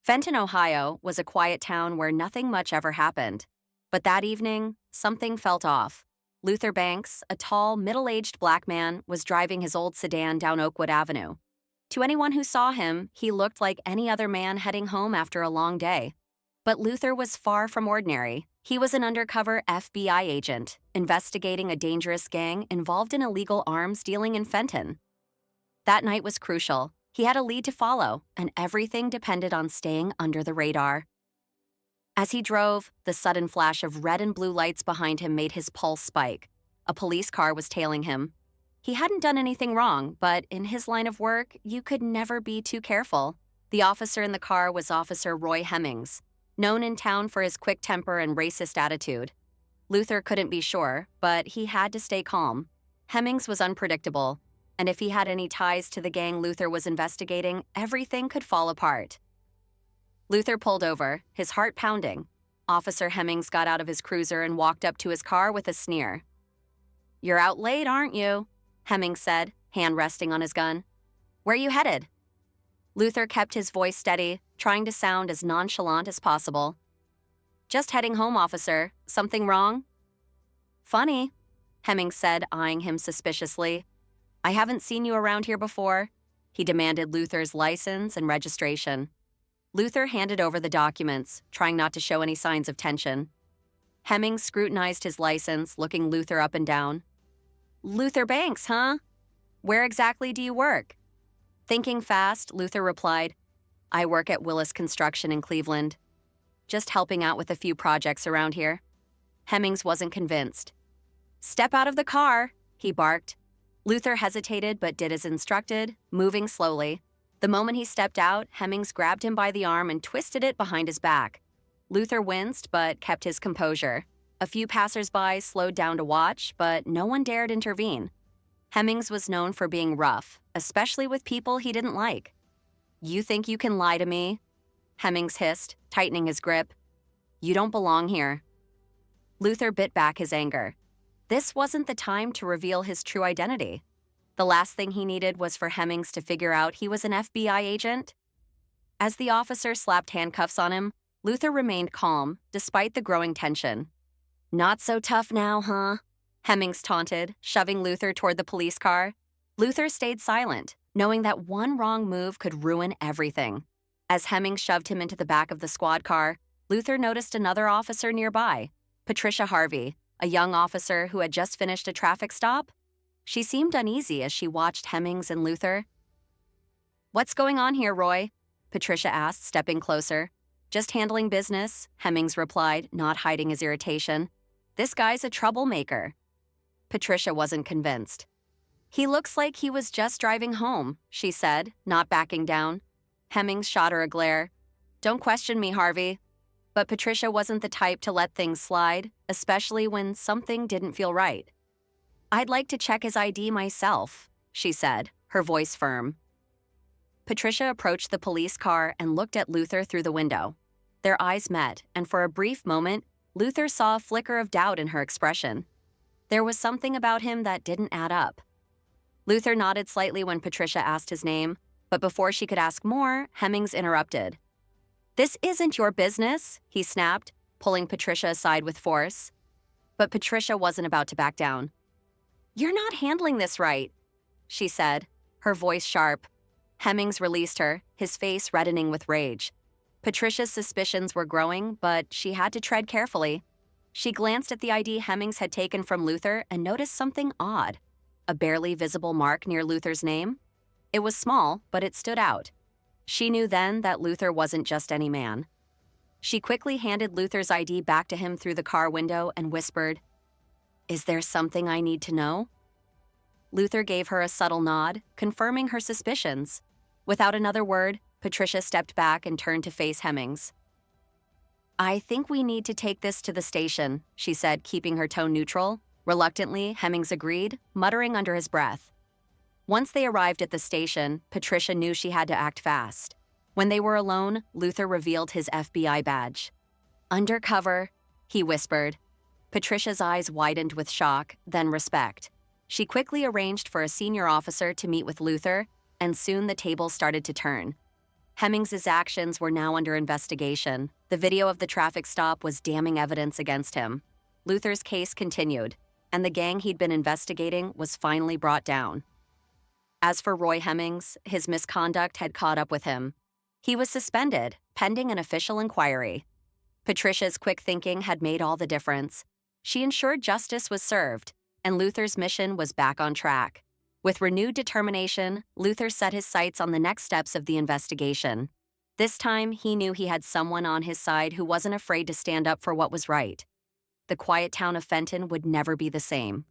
Fenton, Ohio, was a quiet town where nothing much ever happened. But that evening, something felt off. Luther Banks, a tall, middle-aged black man, was driving his old sedan down Oakwood Avenue. To anyone who saw him, he looked like any other man heading home after a long day. But Luther was far from ordinary. He was an undercover FBI agent, investigating a dangerous gang involved in illegal arms dealing in Fenton. That night was crucial. He had a lead to follow, and everything depended on staying under the radar. As he drove, the sudden flash of red and blue lights behind him made his pulse spike. A police car was tailing him. He hadn't done anything wrong, but in his line of work, you could never be too careful. The officer in the car was Officer Roy Hemmings, known in town for his quick temper and racist attitude. Luther couldn't be sure, but he had to stay calm. Hemmings was unpredictable, and if he had any ties to the gang Luther was investigating, everything could fall apart. Luther pulled over, his heart pounding. Officer Hemmings got out of his cruiser and walked up to his car with a sneer. "You're out late, aren't you?" Hemmings said, hand resting on his gun. "Where you headed?" Luther kept his voice steady, trying to sound as nonchalant as possible. "Just heading home, officer. Something wrong?" "Funny," Hemmings said, eyeing him suspiciously. "I haven't seen you around here before." He demanded Luther's license and registration. Luther handed over the documents, trying not to show any signs of tension. Hemmings scrutinized his license, looking Luther up and down. "Luther Banks, huh? Where exactly do you work?" Thinking fast, Luther replied, "I work at Willis Construction in Cleveland. Just helping out with a few projects around here." Hemmings wasn't convinced. "Step out of the car," he barked. Luther hesitated but did as instructed, moving slowly. The moment he stepped out, Hemmings grabbed him by the arm and twisted it behind his back. Luther winced but kept his composure. A few passers-by slowed down to watch, but no one dared intervene. Hemmings was known for being rough, especially with people he didn't like. "You think you can lie to me?" Hemmings hissed, tightening his grip. "You don't belong here." Luther bit back his anger. This wasn't the time to reveal his true identity. The last thing he needed was for Hemmings to figure out he was an FBI agent. As the officer slapped handcuffs on him, Luther remained calm, despite the growing tension. "Not so tough now, huh?" Hemmings taunted, shoving Luther toward the police car. Luther stayed silent, knowing that one wrong move could ruin everything. As Hemmings shoved him into the back of the squad car, Luther noticed another officer nearby, Patricia Harvey, a young officer who had just finished a traffic stop. She seemed uneasy as she watched Hemmings and Luther. "What's going on here, Roy?" Patricia asked, stepping closer. "Just handling business," Hemmings replied, not hiding his irritation. "This guy's a troublemaker." Patricia wasn't convinced. "He looks like he was just driving home," she said, not backing down. Hemmings shot her a glare. "Don't question me, Harvey." But Patricia wasn't the type to let things slide, especially when something didn't feel right. "I'd like to check his ID myself," she said, her voice firm. Patricia approached the police car and looked at Luther through the window. Their eyes met, and for a brief moment, Luther saw a flicker of doubt in her expression. There was something about him that didn't add up. Luther nodded slightly when Patricia asked his name, but before she could ask more, Hemmings interrupted. "This isn't your business," he snapped, pulling Patricia aside with force. But Patricia wasn't about to back down. "You're not handling this right," she said, her voice sharp. Hemmings released her, his face reddening with rage. Patricia's suspicions were growing, but she had to tread carefully. She glanced at the ID Hemmings had taken from Luther and noticed something odd. A barely visible mark near Luther's name. It was small, but it stood out. She knew then that Luther wasn't just any man. She quickly handed Luther's ID back to him through the car window and whispered, "Is there something I need to know?" Luther gave her a subtle nod, confirming her suspicions. Without another word, Patricia stepped back and turned to face Hemmings. "I think we need to take this to the station," she said, keeping her tone neutral. Reluctantly, Hemmings agreed, muttering under his breath. Once they arrived at the station, Patricia knew she had to act fast. When they were alone, Luther revealed his FBI badge. "Undercover," he whispered. Patricia's eyes widened with shock, then respect. She quickly arranged for a senior officer to meet with Luther, and soon the tables started to turn. Hemmings's actions were now under investigation. The video of the traffic stop was damning evidence against him. Luther's case continued, and the gang he'd been investigating was finally brought down. As for Roy Hemmings, his misconduct had caught up with him. He was suspended, pending an official inquiry. Patricia's quick thinking had made all the difference. She ensured justice was served, and Luther's mission was back on track. With renewed determination, Luther set his sights on the next steps of the investigation. This time, he knew he had someone on his side who wasn't afraid to stand up for what was right. The quiet town of Fenton would never be the same.